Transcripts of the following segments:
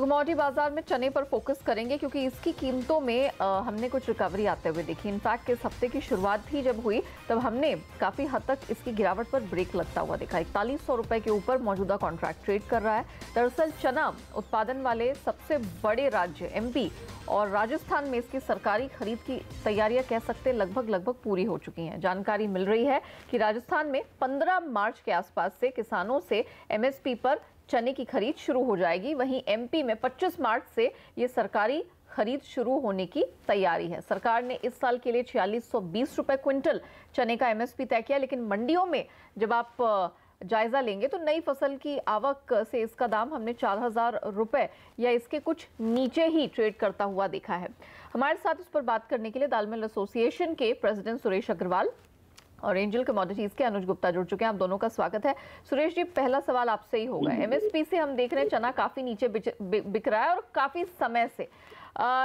तो कमोडिटी बाजार में चने पर फोकस करेंगे क्योंकि इसकी कीमतों में हमने कुछ रिकवरी आते हुए देखी। इनफैक्ट इस हफ्ते की शुरुआत भी जब हुई तब हमने काफ़ी हद तक इसकी गिरावट पर ब्रेक लगता हुआ देखा। 4100 रुपये के ऊपर मौजूदा कॉन्ट्रैक्ट ट्रेड कर रहा है। दरअसल चना उत्पादन वाले सबसे बड़े राज्य एमपी और राजस्थान में इसकी सरकारी खरीद की तैयारियां कह सकते लगभग पूरी हो चुकी हैं। जानकारी मिल रही है कि राजस्थान में 15 मार्च के आसपास से किसानों से एमएसपी पर चने की खरीद शुरू हो जाएगी। वहीं एमपी में 25 मार्च से ये सरकारी खरीद शुरू होने की तैयारी है। सरकार ने इस साल के लिए 4620 रुपए क्विंटल चने का एमएसपी तय किया, लेकिन मंडियों में जब आप जायजा लेंगे तो नई फसल की आवक से इसका दाम हमने 4000 रुपए या इसके कुछ नीचे ही ट्रेड करता हुआ देखा है। हमारे साथ इस पर बात करने के लिए दाल मिल एसोसिएशन के प्रेसिडेंट सुरेश अग्रवाल और एंजल कमोडिटीज के अनुज गुप्ता जुड़ चुके हैं। आप दोनों का स्वागत है। सुरेश जी, पहला सवाल आपसे ही होगा। एमएसपी से हम देख रहे हैं चना काफी नीचे बिक रहा है और काफी समय से,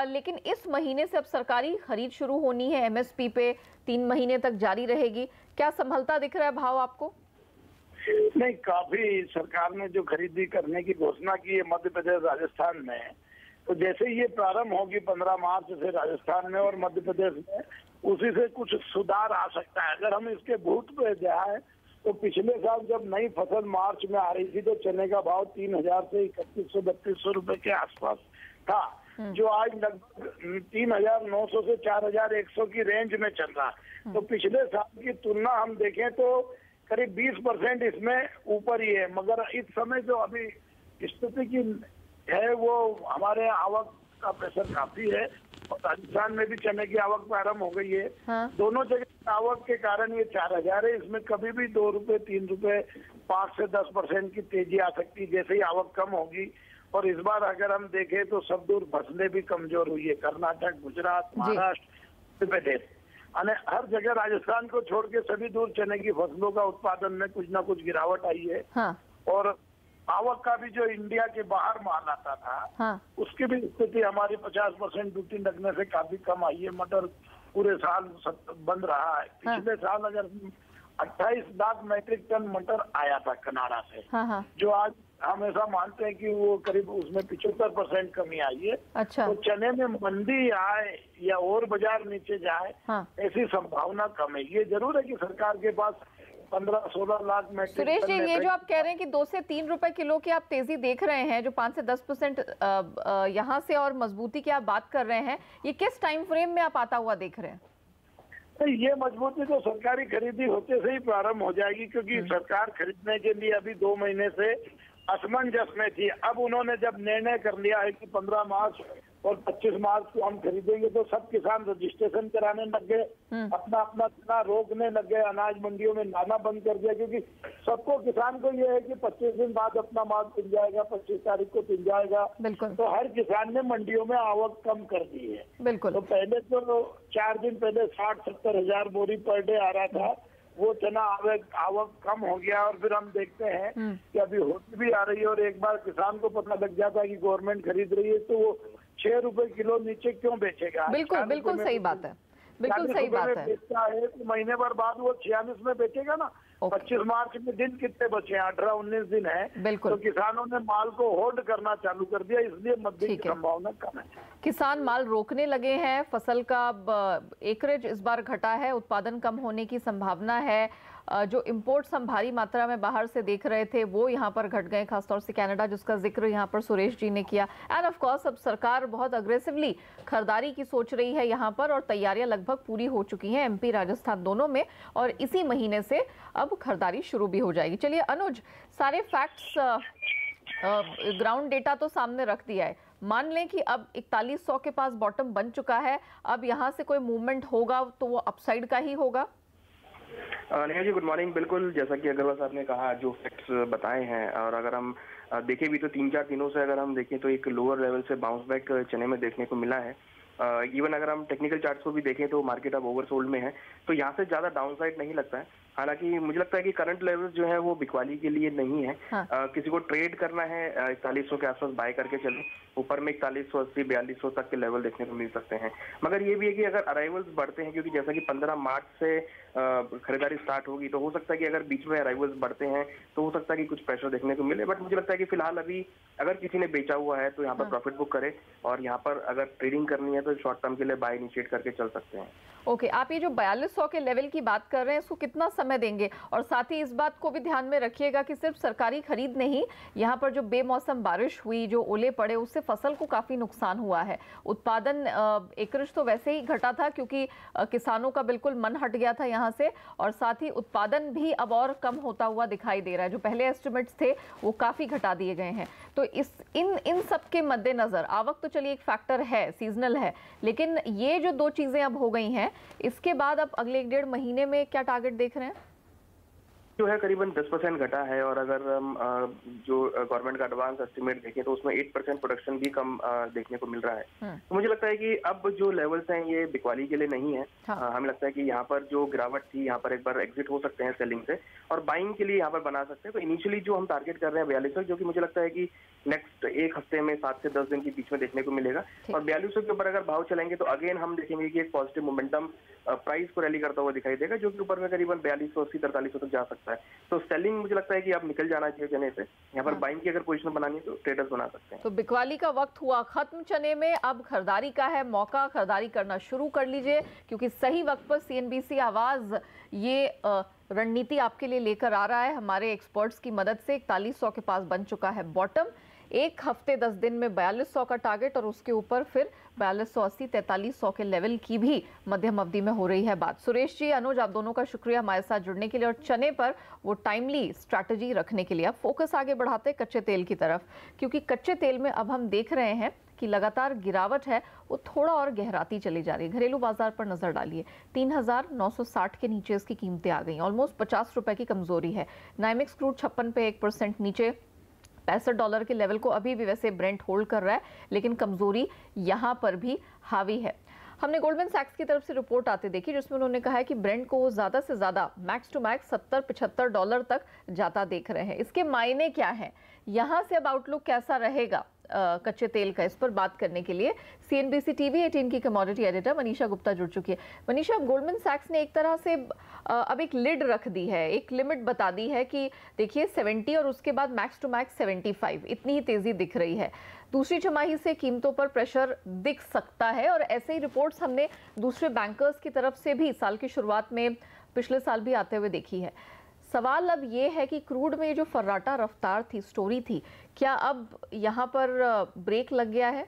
लेकिन इस महीने से अब सरकारी खरीद शुरू होनी है। एमएसपी पे 3 महीने तक जारी रहेगी। क्या संभलता दिख रहा है भाव आपको? नहीं, काफी सरकार ने जो खरीदी करने की घोषणा की है मध्य प्रदेश राजस्थान में, तो जैसे ये प्रारंभ होगी 15 मार्च से राजस्थान में और मध्य प्रदेश में, उसी से कुछ सुधार आ सकता है। अगर हम इसके भूत पे जाए तो पिछले साल जब नई फसल मार्च में आ रही थी तो चने का भाव 3000 से 3100-3200 रुपए के आसपास था, जो आज लगभग 3900 से 4100 की रेंज में चल रहा है। तो पिछले साल की तुलना हम देखें तो करीब 20% इसमें ऊपर ही है। मगर इस समय जो अभी स्थिति की है वो हमारे आवक का प्रेशर काफी है और राजस्थान में भी चने की आवक प्रारंभ हो गई है। हाँ। दोनों जगह आवक के कारण ये 4000 है। इसमें कभी भी 2 रुपए 3 रुपए 5 से 10% की तेजी आ सकती है जैसे ही आवक कम होगी। और इस बार अगर हम देखें तो सब दूर फसलें भी कमजोर हुई है। कर्नाटक, गुजरात, महाराष्ट्र, मध्य प्रदेश, हर जगह राजस्थान को छोड़ के सभी दूर चने की फसलों का उत्पादन में कुछ ना कुछ गिरावट आई है। हाँ। और आवक का भी जो इंडिया के बाहर माल आता था, हाँ, उसकी भी स्थिति हमारी 50% ड्यूटी लगने से काफी कम आई है। मटर पूरे साल बंद रहा है। पिछले साल अगर 28 लाख मैट्रिक टन मटर आया था कनाडा से, हाँ, जो आज हमेशा मानते हैं कि वो करीब उसमें 75% कमी आई है। अच्छा। तो चने में मंदी आए या और बाजार नीचे जाए, हाँ, ऐसी संभावना कम है। ये जरूर है कि सरकार के पास 15-16 लाख मैट्रिक। सुरेश जी, ये जो आप कह रहे हैं कि 2 से 3 रुपए किलो की आप तेजी देख रहे हैं, जो 5 से 10% यहाँ से और मजबूती की आप बात कर रहे हैं, ये किस टाइम फ्रेम में आप आता हुआ देख रहे हैं? ये मजबूती तो सरकारी खरीदी होते से ही प्रारंभ हो जाएगी, क्योंकि सरकार खरीदने के लिए अभी 2 महीने से असमंजस में थी। अब उन्होंने जब निर्णय कर लिया है कि 15 मार्च और 25 मार्च को हम खरीदेंगे, तो सब किसान रजिस्ट्रेशन कराने लग गए, अपना चना रोकने लग गए, अनाज मंडियों में लाना बंद कर दिया। क्योंकि सबको, किसान को ये है कि 25 दिन बाद अपना माल पिन जाएगा, 25 तारीख को पिन जाएगा। तो हर किसान ने मंडियों में आवक कम कर दी है। बिल्कुल। तो पहले तो 4 दिन पहले 60-70 हजार बोरी पर डे आ रहा था, वो चना आवक कम हो गया। और फिर हम देखते हैं कि अभी होती भी आ रही है। और एक बार किसान को पता लग जाता है कि गवर्नमेंट खरीद रही है तो वो 6 रुपए किलो नीचे क्यों बेचेगा? बिल्कुल सही बात है। बिल्कुल सही बात है। बेचता है तो महीने भर बाद वो 46 में बेचेगा ना। 25 मार्च में दिन कितने बचे हैं? 18-19 दिन है। तो किसानों ने माल को होल्ड करना चालू कर दिया, इसलिए मंदी की संभावना कम है। किसान माल रोकने लगे हैं। फसल का एकरेज इस बार घटा है, उत्पादन कम होने की संभावना है। जो इंपोर्ट्स हम भारी मात्रा में बाहर से देख रहे थे वो यहाँ पर घट गए, खासतौर से कनाडा, जिसका जिक्र यहाँ पर सुरेश जी ने किया। एंड ऑफ कोर्स अब सरकार बहुत अग्रेसिवली खरीदारी की सोच रही है यहाँ पर और तैयारियां लगभग पूरी हो चुकी हैं एमपी राजस्थान दोनों में, और इसी महीने से अब खरीदारी शुरू भी हो जाएगी। चलिए अनुज, सारे फैक्ट्स ग्राउंड डेटा तो सामने रख दिया है। मान लें कि अब 4100 के पास बॉटम बन चुका है, अब यहाँ से कोई मूवमेंट होगा तो वो अपसाइड का ही होगा। Neha ji, good morning. बिल्कुल, जैसा कि अग्रवाल साहब ने कहा, जो फैक्ट्स बताए हैं, और अगर हम देखें भी तो 3-4 दिनों से अगर हम देखें तो एक लोअर लेवल से बाउंस बैक चने में देखने को मिला है। इवन अगर हम टेक्निकल चार्ट्स को भी देखें तो मार्केट अब ओवरसोल्ड में है, तो यहाँ से ज़्यादा डाउनसाइड नहीं लगता है। हालांकि मुझे लगता है कि करंट लेवल जो है वो बिकवाली के लिए नहीं है। हाँ। किसी को ट्रेड करना है 4100 के आसपास बाय करके चले, ऊपर में 4180 4200 तक के लेवल देखने को मिल सकते हैं। मगर ये भी है कि अगर अराइवल्स बढ़ते हैं, क्योंकि जैसा कि 15 मार्च से खरीदारी स्टार्ट होगी, तो हो सकता है कि अगर बीच में अराइवल्स बढ़ते हैं तो हो सकता है कि कुछ प्रेशर देखने को मिले। बट मुझे लगता है कि फिलहाल अभी अगर किसी ने बेचा हुआ है तो यहाँ पर प्रॉफिट बुक करे, और यहाँ पर अगर ट्रेडिंग करनी है तो शॉर्ट टर्म के लिए बाय इनिशिएट करके चल सकते हैं। ओके, आप ये जो 4200 के लेवल की बात कर रहे हैं, इसको कितना समय देंगे? और साथ ही इस बात को भी ध्यान में रखिएगा कि सिर्फ सरकारी खरीद नहीं, यहाँ पर जो बेमौसम बारिश हुई, जो ओले पड़े, उससे फसल को काफी नुकसान हुआ है। उत्पादन एकड़ तो वैसे ही घटा था क्योंकि किसानों का बिल्कुल मन हट गया था यहाँ से, और साथ ही उत्पादन भी अब और कम होता हुआ दिखाई दे रहा है। जो पहले एस्टिमेट्स थे वो काफी घटा दिए गए हैं। तो इन सब के मद्देनजर आवक तो चलिए एक फैक्टर है, सीजनल है, लेकिन ये जो दो चीजें अब हो गई हैं, इसके बाद अब अगले 1-1.5 महीने में क्या टारगेट देख रहे हैं? जो है करीबन 10% घटा है, और अगर हम जो गवर्नमेंट का एडवांस एस्टिमेट देखें तो उसमें 8% प्रोडक्शन भी कम देखने को मिल रहा है। तो मुझे लगता है कि अब जो लेवल्स हैं ये बिकवाली के लिए नहीं है। हाँ। हमें लगता है कि यहाँ पर जो गिरावट थी, यहाँ पर एक बार एग्जिट हो सकते हैं सेलिंग से, और बाइंग के लिए यहाँ पर बना सकते हैं। तो इनिशियली जो हम टारगेट कर रहे हैं 4200, जो कि मुझे लगता है कि नेक्स्ट एक हफ्ते में 7 से 10 दिन के बीच में देखने को मिलेगा। और 4200 के ऊपर अगर भाव चलेंगे तो अगेन हम देखेंगे कि एक पॉजिटिव मोमेंटम प्राइस को रैली करता हुआ दिखाई देगा, जो कि ऊपर में करीबन 4280 4300 तक जा सकता है। तो सेलिंग मुझे लगता है कि अब निकल जाना चाहिए चने से। यहाँ पर बाइंग की अगर पोजीशन बनानी है तो ट्रेडर्स बना सकते हैं। तो बिकवाली का वक्त हुआ खत्म चने में, अब खरीदारी का है मौका। खरीदारी करना शुरू कर लीजिए, क्योंकि सही वक्त पर CNBC आवाज ये रणनीति आपके लिए लेकर आ रहा है हमारे एक्सपर्ट्स की मदद से। 4100 के पास बन चुका है बॉटम। एक हफ्ते 10 दिन में 4200 का टारगेट, और उसके ऊपर फिर 4280 4300 के लेवल की भी मध्यम अवधि में हो रही है बात। सुरेश जी, अनुज, आप दोनों का शुक्रिया हमारे साथ जुड़ने के लिए, और चने पर वो टाइमली स्ट्रैटेजी रखने के लिए। अब फोकस आगे बढ़ाते हैं कच्चे तेल की तरफ, क्योंकि कच्चे तेल में अब हम देख रहे हैं कि लगातार गिरावट है, वो थोड़ा और गहराती चली जा रही है। घरेलू बाजार पर नजर डालिए, 3960 के नीचे इसकी कीमतें आ गई, ऑलमोस्ट 50 रुपए की कमजोरी है। नाइमेक्स क्रूड 56 पे 1% नीचे, $65 के लेवल को अभी भी वैसे ब्रेंट होल्ड कर रहा है, लेकिन कमजोरी यहां पर भी हावी है। हमने गोल्डमैन सैक्स की तरफ से रिपोर्ट आते देखी, जिसमें उन्होंने कहा है कि ब्रेंट को वो ज्यादा से ज्यादा मैक्स टू मैक्स $70-75 तक जाता देख रहे हैं। इसके मायने क्या है, यहां से अब आउटलुक कैसा रहेगा कच्चे तेल का, इस पर बात करने के लिए CNBC TV 18 की कमोडिटी एडिटर मनीषा गुप्ता जुड़ चुकी है। मनीषा, गोल्डमैन सैक्स ने एक तरह से अब एक लिड रख दी है, एक लिमिट बता दी है कि देखिए 70 और उसके बाद मैक्स टू मैक्स 75, इतनी ही तेजी दिख रही है। दूसरी छमाही से कीमतों पर प्रेशर दिख सकता है, और ऐसे ही रिपोर्ट्स हमने दूसरे बैंकर्स की तरफ से भी साल की शुरुआत में पिछले साल भी आते हुए देखी है। सवाल अब ये है कि क्रूड में जो फर्राटा रफ्तार थी, स्टोरी थी, क्या अब यहाँ पर ब्रेक लग गया है?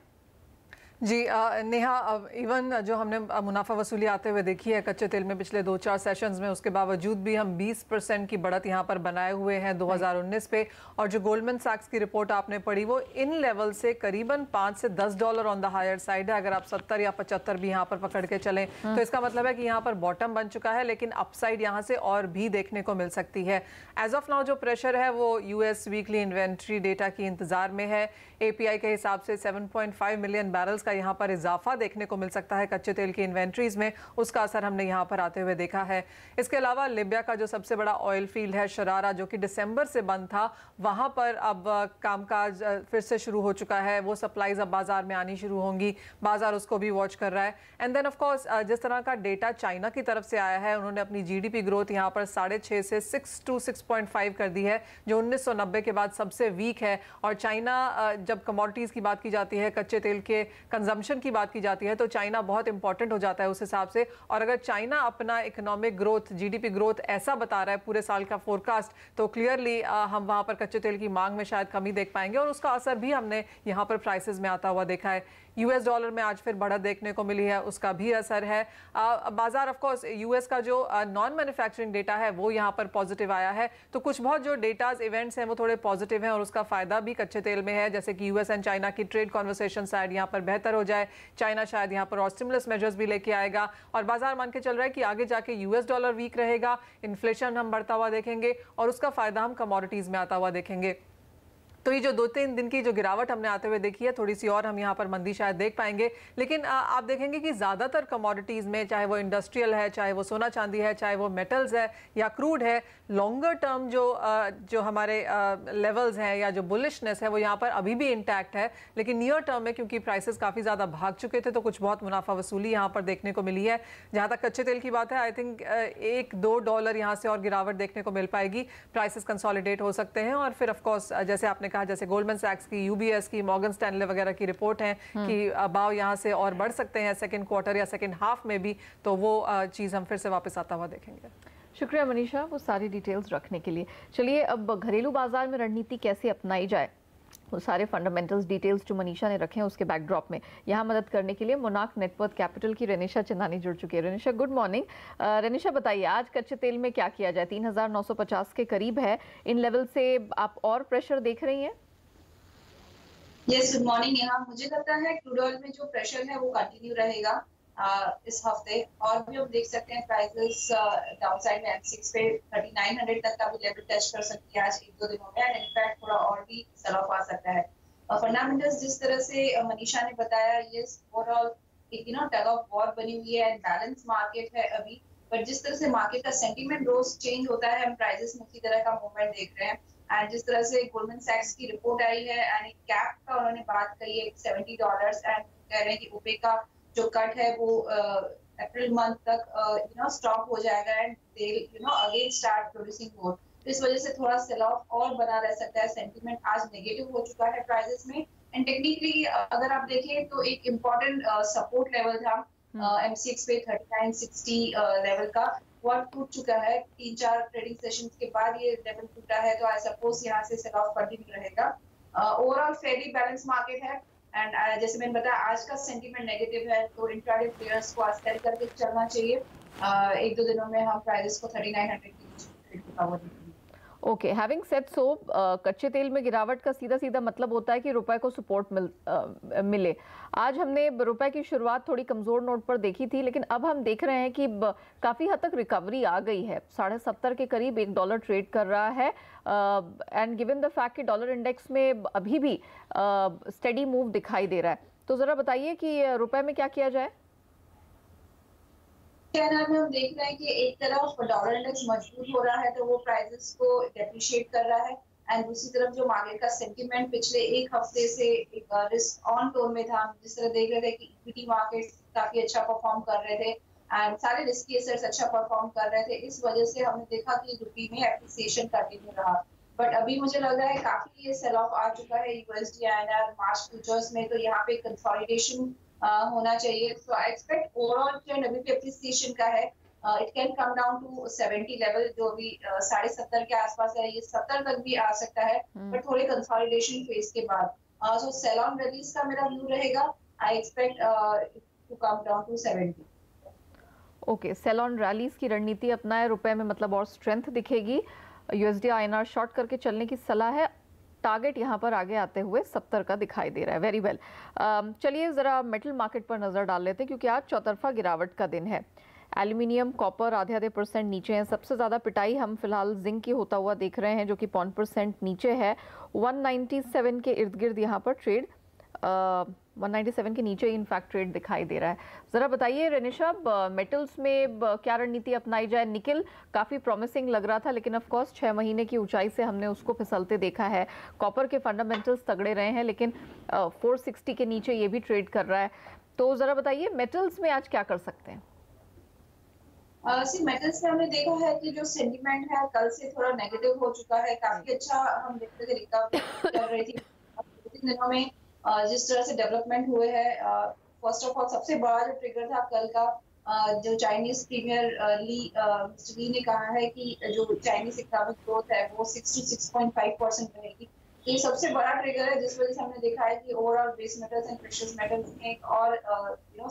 जी नेहा, इवन जो हमने मुनाफा वसूली आते हुए देखी है कच्चे तेल में पिछले 2-4 सेशंस में, उसके बावजूद भी हम 20% की बढ़त यहाँ पर बनाए हुए हैं 2019 पे। और जो गोल्डमैन सैक्स की रिपोर्ट आपने पढ़ी, वो इन लेवल से करीबन $5 से $10 ऑन द हायर साइड है। अगर आप 70 या 75 भी यहाँ पर पकड़ के चलें तो इसका मतलब है कि यहाँ पर बॉटम बन चुका है, लेकिन अपसाइड यहाँ से और भी देखने को मिल सकती है। एज ऑफ नाउ जो प्रेशर है वो US वीकली इन्वेंट्री डेटा की इंतजार में है। API के हिसाब से 7.5 मिलियन बैरल्स का यहाँ पर इजाफा देखने को मिल सकता है कच्चे तेल की इन्वेंट्रीज में, उसका असर हमने यहाँ पर आते हुए देखा है। इसके अलावा लिबिया का जो सबसे बड़ा ऑयल फील्ड है शरारा, जो कि दिसंबर से बंद था, वहाँ पर अब कामकाज फिर से शुरू हो चुका है। वो सप्लाईज अब बाजार में आनी शुरू होंगी, बाजार उसको भी वॉच कर रहा है। एंड देन ऑफ कोर्स जिस तरह का डेटा चाइना की तरफ से आया है, उन्होंने अपनी GDP ग्रोथ यहाँ पर 6.5 से 6 to 6.5 कर दी है, जो 1990 के बाद सबसे वीक है। और चाइना, जब कमोडिटीज की बात की जाती है, कच्चे तेल के कंजम्पशन की बात की जाती है, तो चाइना बहुत इंपॉर्टेंट हो जाता है उस हिसाब से। और अगर चाइना अपना इकोनॉमिक ग्रोथ, GDP ग्रोथ ऐसा बता रहा है पूरे साल का फोरकास्ट, तो क्लियरली हम वहां पर कच्चे तेल की मांग में शायद कमी देख पाएंगे, और उसका असर भी हमने यहाँ पर प्राइसेस में आता हुआ देखा है। US डॉलर में आज फिर बढ़त देखने को मिली है, उसका भी असर है। बाजार ऑफ कोर्स US का जो नॉन मैन्युफैक्चरिंग डेटा है वो यहाँ पर पॉजिटिव आया है, तो कुछ बहुत जो डेटाज इवेंट्स हैं वो थोड़े पॉजिटिव हैं, और उसका फायदा भी कच्चे तेल में है। जैसे कि US एंड चाइना की ट्रेड कॉन्वर्सेशन शायद यहाँ पर बेहतर हो जाए, चाइना शायद यहाँ पर और स्टिमुलस मेजर्स भी लेके आएगा, और बाजार मान के चल रहा है कि आगे जाके US डॉलर वीक रहेगा, इन्फ्लेशन हम बढ़ता हुआ देखेंगे, और उसका फायदा हम कमोडिटीज में आता हुआ देखेंगे। तो ये जो 2-3 दिन की जो गिरावट हमने आते हुए देखी है, थोड़ी सी और हम यहाँ पर मंदी शायद देख पाएंगे। लेकिन आप देखेंगे कि ज़्यादातर कमोडिटीज़ में, चाहे वो इंडस्ट्रियल है, चाहे वो सोना चांदी है, चाहे वो मेटल्स है या क्रूड है, लॉन्गर टर्म जो हमारे लेवल्स हैं या जो बुलिशनेस है वो यहाँ पर अभी भी इंटैक्ट है। लेकिन नियर टर्म में क्योंकि प्राइसेस काफ़ी ज़्यादा भाग चुके थे, तो कुछ बहुत मुनाफा वसूली यहाँ पर देखने को मिली है। जहाँ तक कच्चे तेल की बात है, आई थिंक $1-2 यहाँ से और गिरावट देखने को मिल पाएगी। प्राइसेस कंसोलिडेट हो सकते हैं और फिर ऑफकोर्स जैसे आपने कहा, जैसे गोल्डमैन सैक्स की, यूबीएस की, मॉर्गन स्टैनले वगैरह की रिपोर्ट है कि भाव यहाँ से और बढ़ सकते हैं सेकंड क्वार्टर या सेकंड हाफ में भी, तो वो चीज़ हम फिर से वापस आता हुआ देखेंगे। शुक्रिया मनीषा वो सारी डिटेल्स रखने के लिए। चलिए अब घरेलू बाजार में रणनीति कैसे अपनाई जाए, वो सारे फंडामेंटल्स डिटेल्स जो मनीषा ने रखे हैं उसके बैकड्रॉप में यहाँ मदद करने के लिए मोनार्क नेटवर्थ कैपिटल की रेनिशा चंदानी जुड़ चुकी है। रेनिशा गुड मॉर्निंग। रेनिशा बताइए आज कच्चे तेल में क्या किया जाए, 3950 के करीब है, इन लेवल से आप और प्रेशर देख रही हैं? Yes, good morning. यहाँ मुझे लगता है क्रूड ऑयल में जो प्रेशर है वो कंटिन्यू रहेगा इस हफ्ते, और भी हम देख सकते हैं प्राइसेस डाउनसाइड में M6 पे 3900 तक का भी लेवल टच कर सकती है आज 1-2 दिनों में, एंड इनफैक्ट थोड़ा और भी सेल ऑफ आ सकता है। फंडामेंटल्स जिस तरह से मनीषा ने बताया, ये ओवरऑल एक टग ऑफ वॉर बनी हुई है एंड बैलेंस मार्केट है अभी, बट जिस तरह से मार्केट का सेंटीमेंट रोज चेंज होता है, हम प्राइसेस में उसी तरह का मूवमेंट देख रहे हैं। एंड जिस तरह से गोल्डमैन सैक्स की रिपोर्ट आई है एंड कैप का उन्होंने बात कही है $70 एंड कह रहे हैं कि ओपेक का जो कट है वो अप्रैल मंथ तक स्टॉप हो जाएगा and they again start producing मोर। तो इस वजह से थोड़ा सेल ऑफ और बना रह सकता है। सेंटीमेंट आज नेगेटिव हो चुका है प्राइसेस में, एंड टेक्निकली अगर आप देखें तो एक इम्पोर्टेंट सपोर्ट लेवल था M6 पे 3960 लेवल का, वो टूट चुका है। 3-4 ट्रेडिंग सेशंस के बाद ये लेवल टूटा है, तो आई सपोज यहाँ से सेल ऑफ कंटिन्यू रहेगा। ओवरऑल फेयरली बैलेंस मार्केट है एंड जैसे मैंने बताया आज का सेंटीमेंट नेगेटिव है, तो इंट्राडे प्लेयर्स को आज सेल करके चलना चाहिए। 1-2 दिनों में हम प्राइसेस को 3900 के नीचे कवर देंगे। ओके, हैविंग सेड सो, कच्चे तेल में गिरावट का सीधा सीधा मतलब होता है कि रुपए को सपोर्ट मिले। आज हमने रुपए की शुरुआत थोड़ी कमजोर नोट पर देखी थी, लेकिन अब हम देख रहे हैं कि काफी हद तक रिकवरी आ गई है। 70.5 के करीब $1 ट्रेड कर रहा है, एंड गिवन द फैक्ट कि डॉलर इंडेक्स में अभी भी स्टेडी मूव दिखाई दे रहा है, तो जरा बताइए कि रुपए में क्या किया जाए। हम देख रहे हैं कि एक तरफ डॉलर इंडेक्स मजबूत हो रहा है तो वो प्राइसेस को डेप्रिशिएट कर रहा है, एंड दूसरी तरफ जो मार्केट का सेंटीमेंट पिछले एक हफ्ते से एक रिस्क ऑन टोन में था। जिस तरह देख रहे थे कि इक्विटी मार्केट काफी अच्छा परफॉर्म कर रहे थे एंड सारे रिस्की एसेट्स अच्छा परफॉर्म कर रहे थे, इस वजह से हमने देखा कि रुपये में एप्रिसिएशन कंटिन्यू रहा। बट अभी मुझे लग रहा है काफी ये सेल ऑफ आ चुका है USD INR मार्च फ्यूचर्स में, तो यहाँ पे कंसोलिडेशन होना चाहिए। So I expect overall trend अभी भी एप्रिसिएशन का है। It can come down to 70 level, जो भी 70.5 के आसपास है, ये 70 तक भी आ सकता है, बट थोड़े कंसोलिडेशन फेज के बाद। सो सेल ऑन रिलीज का मेरा व्यू रहेगा, I expect to come down to 70। Okay, sell on rallies की रणनीति अपनाए, रुपए में मतलब और स्ट्रेंथ दिखेगी। USD INR शॉर्ट करके चलने की सलाह है। टारगेट यहाँ पर आगे आते हुए 70 का दिखाई दे रहा है। वेरी वेल, चलिए ज़रा मेटल मार्केट पर नज़र डाल लेते हैं, क्योंकि आज चौतरफा गिरावट का दिन है। एल्यूमिनियम, कॉपर आधे % नीचे हैं। सबसे ज़्यादा पिटाई हम फिलहाल जिंक की होता हुआ देख रहे हैं, जो कि 0.5% नीचे है। 197 के इर्द गिर्द यहाँ पर ट्रेड, 197 के नीचे इनफैक्ट ट्रेड दिखाई दे रहा है। ज़रा बताइए रेनिशा, मेटल्स में क्या रणनीति अपनाई जाए? निकल काफ़ी प्रॉमिसिंग लग रहा था, लेकिन ऑफ कोर्स 6 महीने की ऊंचाई से हमने उसको फिसलते देखा है। कॉपर के फंडामेंटल्स तगड़े रहे हैं, लेकिन 460 के नीचे ये भी ट्रेड कर रहा है। तो ज़रा बताइए मेटल्स में आज क्या कर सकते हैं? मेटल्स में हमने देखा है कि जो सेंटीमेंट है कल से थोड़ा नेगेटिव हो चुका है। काफी अच्छा हम देखते थे रिकवरी कर रही थी 2 दिनों में। जिस तरह से डेवलपमेंट हुए हैं, फर्स्ट ऑफ ऑल सबसे बड़ा जो ट्रिगर था कल का, जो चाइनीज प्रीमियर मिस्टर ली ने कहा है कि जो चाइनीज इकोनॉमिक ग्रोथ है वो 6 to 6.5% रहेगी। ये सबसे बड़ा ट्रिगर है, जिस वजह से हमने देखा है कि overall base metals and precious metals में एक और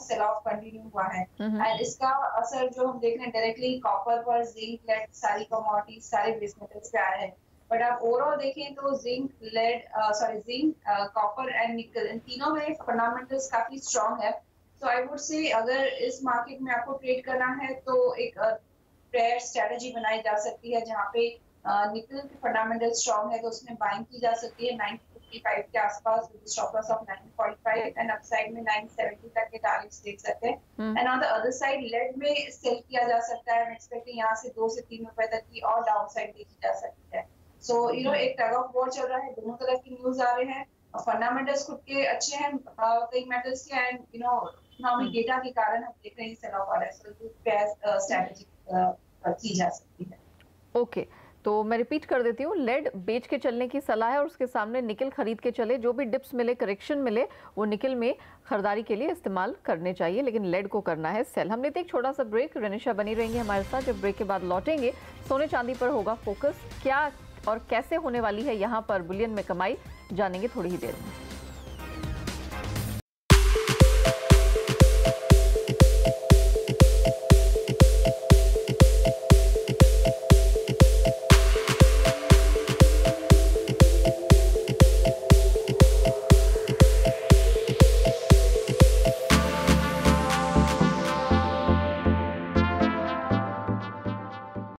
सेल ऑफ कंटिन्यू हुआ है। एंड इसका असर जो हम देख रहे हैं डायरेक्टली कॉपर पर, जिंक, लेड, सारी कमोडिटीज, सारे बेस मेटल्स पे आए हैं। बट आप ओवरऑल देखें तो जिंक, कॉपर एंड निकल, इन तीनों में फंडामेंटल्स काफी स्ट्रॉन्ग है। सो आई वुड से अगर इस मार्केट में आपको ट्रेड करना है तो एक प्रेयर स्ट्रेटजी बनाई जा सकती है, जहाँ पे निकल के फंडामेंटल स्ट्रॉन्ग है तो उसमें बाइंग की जा सकती है 955 के आसपास with stop loss of 945 and upside में 970 तक के टारगेट्स देख सकते हैं। And on the other side lead में सेल किया जा सकता है। एक्सपेक्टिंग यहाँ से 2 से 3 रुपए तक की और डाउन साइड देखी जा सकती है। सो एक टग ऑफ वॉर चल रहा है, दोनों तरफ की न्यूज आ रहे हैं। फंडामेंटल्स खुद के अच्छे हैं कई मेटल्स के एंड इकोनॉमिक डेटा के कारण हम देख रहे हैं सेल ऑफ आ रहा है। सो स्ट्रेटजी की जा सकती है। ओके, तो मैं रिपीट कर देती हूँ, लेड बेच के चलने की सलाह है और उसके सामने निकल खरीद के चले। जो भी डिप्स मिले, करेक्शन मिले, वो निकल में खरीदारी के लिए इस्तेमाल करने चाहिए, लेकिन लेड को करना है सेल। हम लेते एक छोटा सा ब्रेक। रेनिशा बनी रहेंगी हमारे साथ। जब ब्रेक के बाद लौटेंगे, सोने चांदी पर होगा फोकस। क्या और कैसे होने वाली है यहाँ पर बुलियन में कमाई, जानेंगे थोड़ी ही देर में।